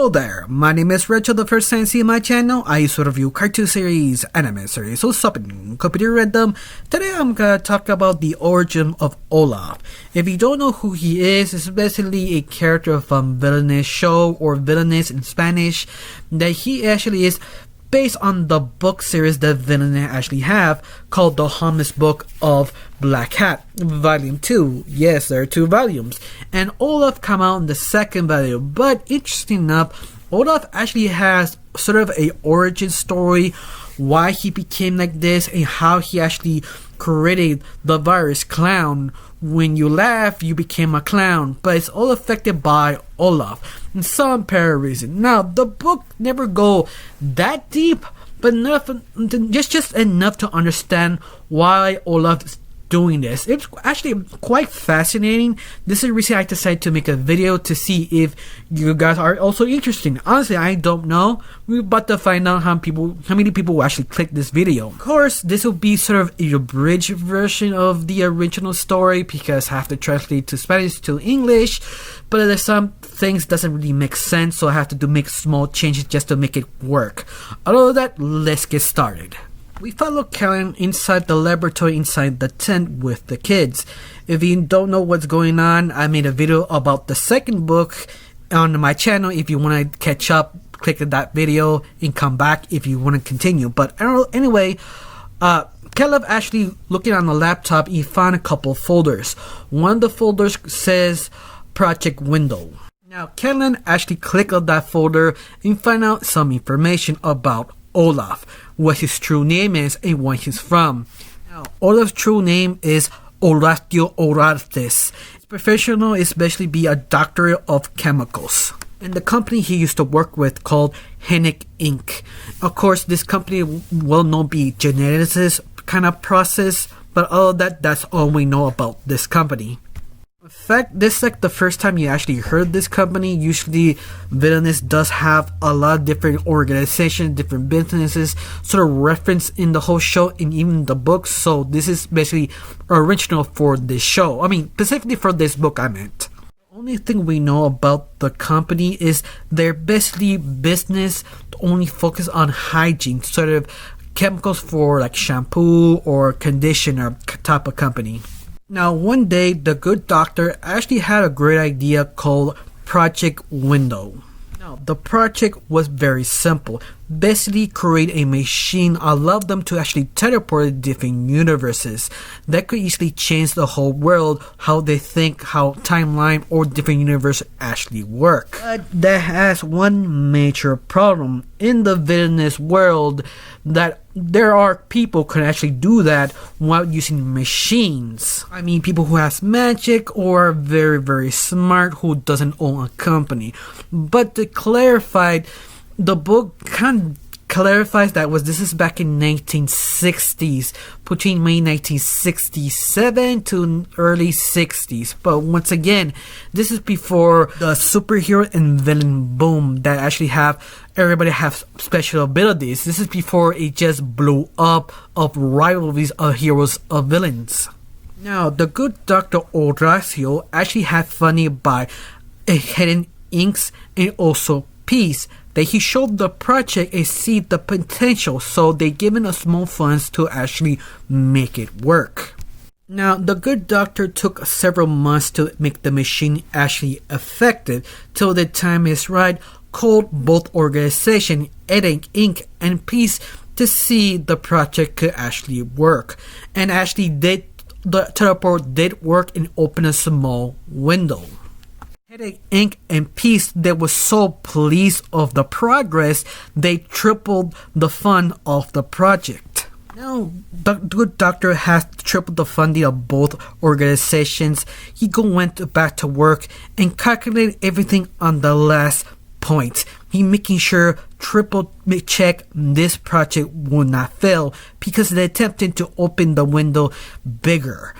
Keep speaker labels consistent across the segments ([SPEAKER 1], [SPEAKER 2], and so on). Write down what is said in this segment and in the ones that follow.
[SPEAKER 1] Hello there, my name is Rachel. The first time seeing my channel, I used to review cartoon series, anime series, so stop it, computer random. Today I'm gonna talk about the origin of Olaf. If you don't know who he is, it's basically a character from Villainous show, or Villainous in Spanish, that he actually is based on the book series that Villainous actually have, called The Harmless Book of Black Hat, Volume 2. Yes, there are 2 volumes. And Olaf come out in the second volume. But interesting enough, Olaf actually has sort of a origin story, why he became like this, and how he actually created the virus clown. When you laugh, you became a clown, but it's all affected by Olaf in some paraphrasing. Now, the book never go that deep, but enough, just enough to understand why Olaf is doing this. It's actually quite fascinating. This is the reason I decided to make a video, to see if you guys are also interested. Honestly, I don't know. We're about to find out how many people will actually click this video. Of course, this will be sort of a abridged version of the original story, because I have to translate to Spanish to English, but there's some things doesn't really make sense, so I have to make small changes just to make it work. Other than that, let's get started. We follow Karen inside the laboratory inside the tent with the kids. If you don't know what's going on, I made a video about the second book on my channel. If you want to catch up, click that video and come back if you want to continue. But anyway, Caleb actually looking on the laptop, he found a couple folders. One of the folders says Project Window. Now, Kellen actually clicked on that folder and find out some information about Olaf, what his true name is and where he's from. Now, Olaf's true name is Horatio Orartes. His professional is basically be a doctor of chemicals. And the company he used to work with called Hennick Inc. Of course, this company will not be geneticist kind of process, but all of that, that's all we know about this company. In fact, this is like the first time you actually heard this company. Usually, Villainous does have a lot of different organizations, different businesses, sort of reference in the whole show and even the books. So this is basically original for this show. I mean, specifically for this book, I meant. The only thing we know about the company is they're basically business only focus on hygiene, sort of chemicals for like shampoo or conditioner type of company. Now, one day, the good doctor actually had a great idea called Project Window. Now, the project was very simple. Basically, create a machine allow them to actually teleport to different universes. That could easily change the whole world, how they think, how timeline or different universes actually work. But that has one major problem. In the Villainous world, that there are people who can actually do that while using machines. I mean, people who has magic or are very, very smart who doesn't own a company. But to clarify, the book kind of clarifies that this is back in 1960s, between May 1967 to early 60s. But once again, this is before the superhero and villain boom that actually everybody have special abilities. This is before it just blew up of rivalries of heroes of villains. Now, the good Dr. Horacio actually had funny by hidden inks and also peace that he showed the project and see the potential, so they given us small funds to actually make it work. Now, the good doctor took several months to make the machine actually effective, till the time is right, called both organization, Headache Inc. and Peace, to see the project could actually work. And actually the teleport did work and open a small window. Headache Inc. and Peace, they were so pleased of the progress, they tripled the fund of the project. Now, the good doctor has tripled the funding of both organizations. He went back to work and calculated everything on the last point. He making sure triple check this project will not fail, because they attempted to open the window bigger.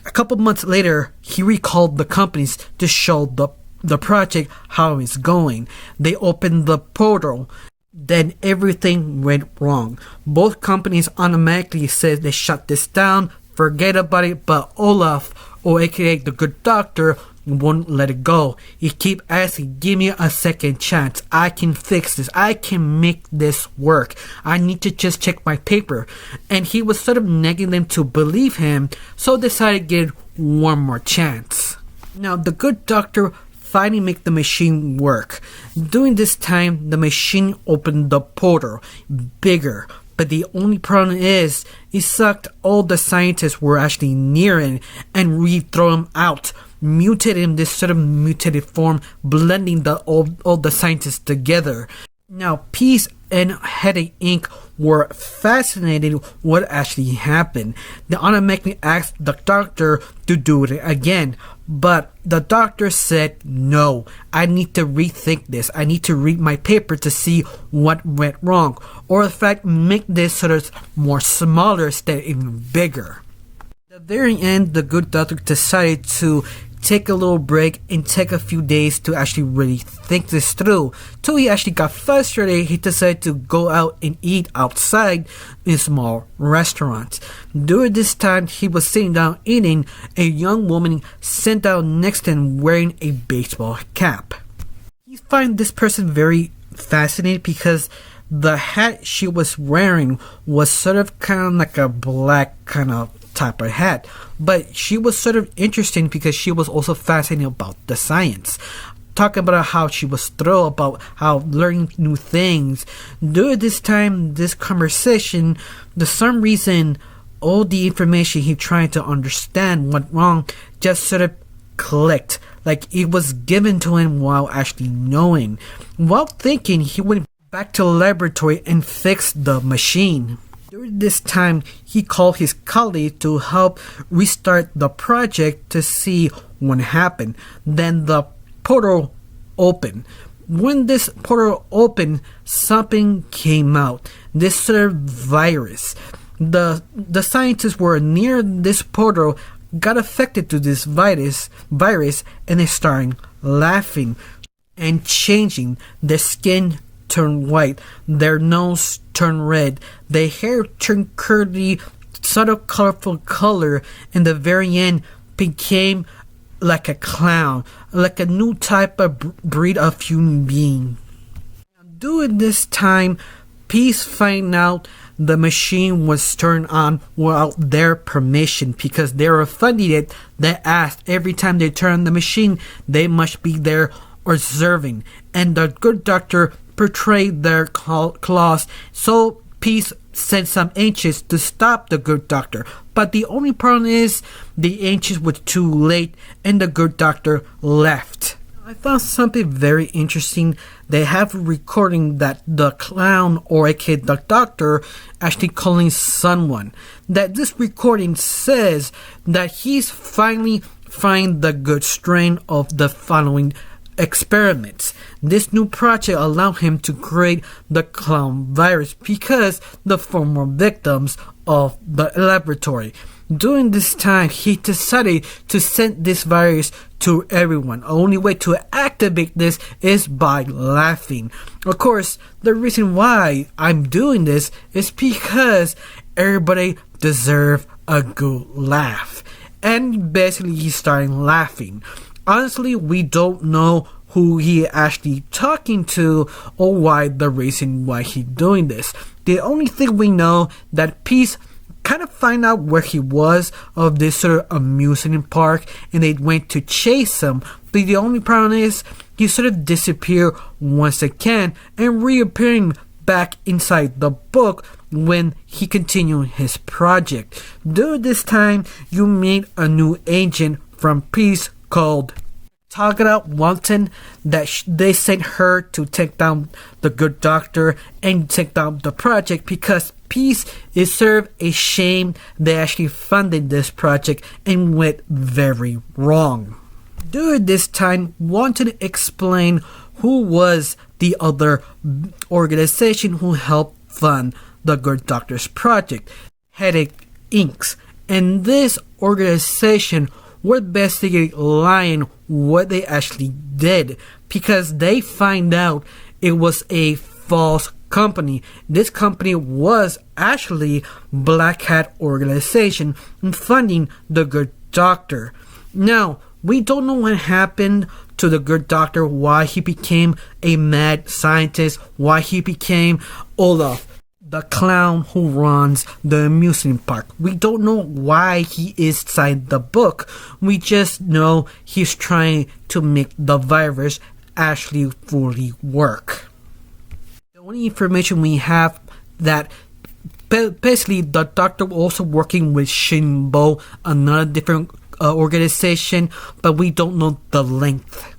[SPEAKER 1] A couple months later, he recalled the companies to show the project how it's going. They opened the portal. Then everything went wrong. Both companies automatically said they shut this down, forget about it, but Olaf, or aka the good doctor, won't let it go. He keep asking, give me a second chance. I can fix this. I can make this work. I need to just check my paper. And he was sort of nagging them to believe him, so decided to give one more chance. Now, the good doctor finally make the machine work. During this time, the machine opened the portal bigger. But the only problem is, it sucked all the scientists were actually near it and re-throw them out, mutated in this sort of mutated form, blending all the scientists together. Now, Peace and Headache Inc. were fascinated what actually happened. They automatically asked the doctor to do it again, but the doctor said, no, I need to rethink this. I need to read my paper to see what went wrong, or in fact make this sort of more smaller instead of even bigger. At the very end, the good doctor decided to take a little break and take a few days to actually really think this through. Till he actually got frustrated, he decided to go out and eat outside in small restaurants. During this time he was sitting down eating, a young woman sat down next to him wearing a baseball cap. He found this person very fascinating because the hat she was wearing was sort of kind of like a black kind of type of hat, but she was sort of interesting because she was also fascinated about the science, talking about how she was thrilled about how learning new things. During this time, this conversation, for some reason, all the information he tried to understand went wrong, just sort of clicked, like it was given to him while actually knowing. While thinking, he went back to the laboratory and fixed the machine. During this time, he called his colleague to help restart the project to see what happened. Then the portal opened. When this portal opened, something came out. This sort of virus. The scientists were near this portal, got affected to this virus, and they started laughing and changing. Their skin turned white, their nose turned red, their hair turned curly, sort of colorful color, and the very end became like a clown, like a new type of breed of human being. During this time, Peace found out the machine was turned on without their permission because they were funding it. They asked every time they turn the machine, they must be there observing, and the good doctor portrayed their claws, so Peace sent some ancients to stop the good doctor. But the only problem is the ancients were too late and the good doctor left. I found something very interesting. They have a recording that the clown, or aka the doctor, actually calling someone. That this recording says that he's finally find the good strain of the following experiments. This new project allowed him to create the clown virus because the former victims of the laboratory. During this time, he decided to send this virus to everyone. The only way to activate this is by laughing. Of course, the reason why I'm doing this is because everybody deserves a good laugh. And basically, he started laughing. Honestly, we don't know who he actually talking to or why the reason why he doing this. The only thing we know that Peace kind of find out where he was of this sort of amusement park and they went to chase him. But the only problem is he sort of disappeared once again and reappearing back inside the book when he continued his project. During this time, you meet a new agent from Peace called Tagada Wanton, that they sent her to take down the good doctor and take down the project because Peace is sort of ashamed they actually funded this project and went very wrong. During this time, Wanton explained who was the other organization who helped fund the good doctor's project, Headache Inc. And this organization were basically lying what they actually did because they find out it was a false company. This company was actually Black Hat organization funding the good doctor. Now, We don't know what happened to the good doctor, why he became a mad scientist, why he became Olaf, the clown who runs the amusement park. We don't know why he is inside the book. We just know he's trying to make the virus actually fully work. The only information we have that basically the doctor also working with Shinbo, another different organization, but we don't know the length.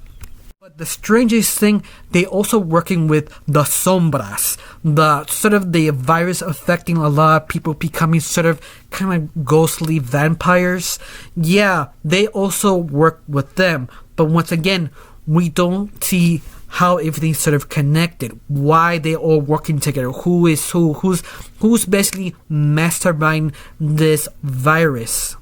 [SPEAKER 1] But the strangest thing, they also working with the sombras, the sort of the virus affecting a lot of people, becoming sort of kind of ghostly vampires. Yeah, they also work with them, but once again, we don't see how everything's sort of connected, why they're all working together, who is who's basically masterminding this virus.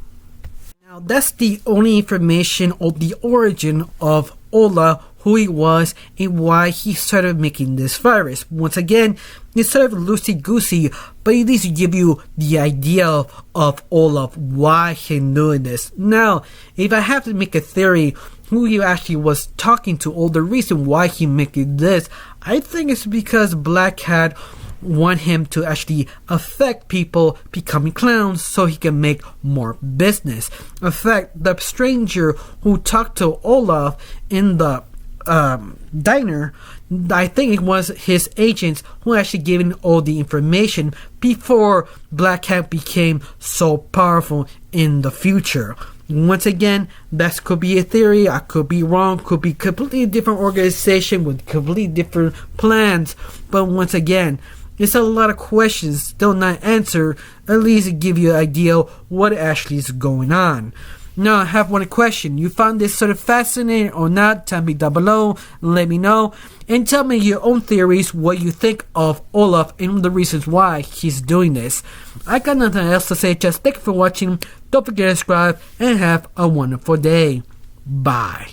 [SPEAKER 1] Now that's the only information of the origin of Olaf, who he was and why he started making this virus. Once again, it's sort of loosey-goosey, but at least give you the idea of Olaf, why he's doing this. Now, if I have to make a theory, who he actually was talking to, or the reason why he making this, I think it's because Black Cat want him to actually affect people becoming clowns so he can make more business. In fact, the stranger who talked to Olaf in the diner, I think it was his agents who actually gave him all the information before Black Cat became so powerful in the future. Once again, that could be a theory, I could be wrong, could be completely different organization with completely different plans, but once again, it's a lot of questions still not answered, at least give you an idea what actually is going on. Now I have one question, you found this sort of fascinating or not? Tell me down below, let me know, and tell me your own theories, what you think of Olaf and the reasons why he's doing this. I got nothing else to say, just thank you for watching, don't forget to subscribe, and have a wonderful day. Bye.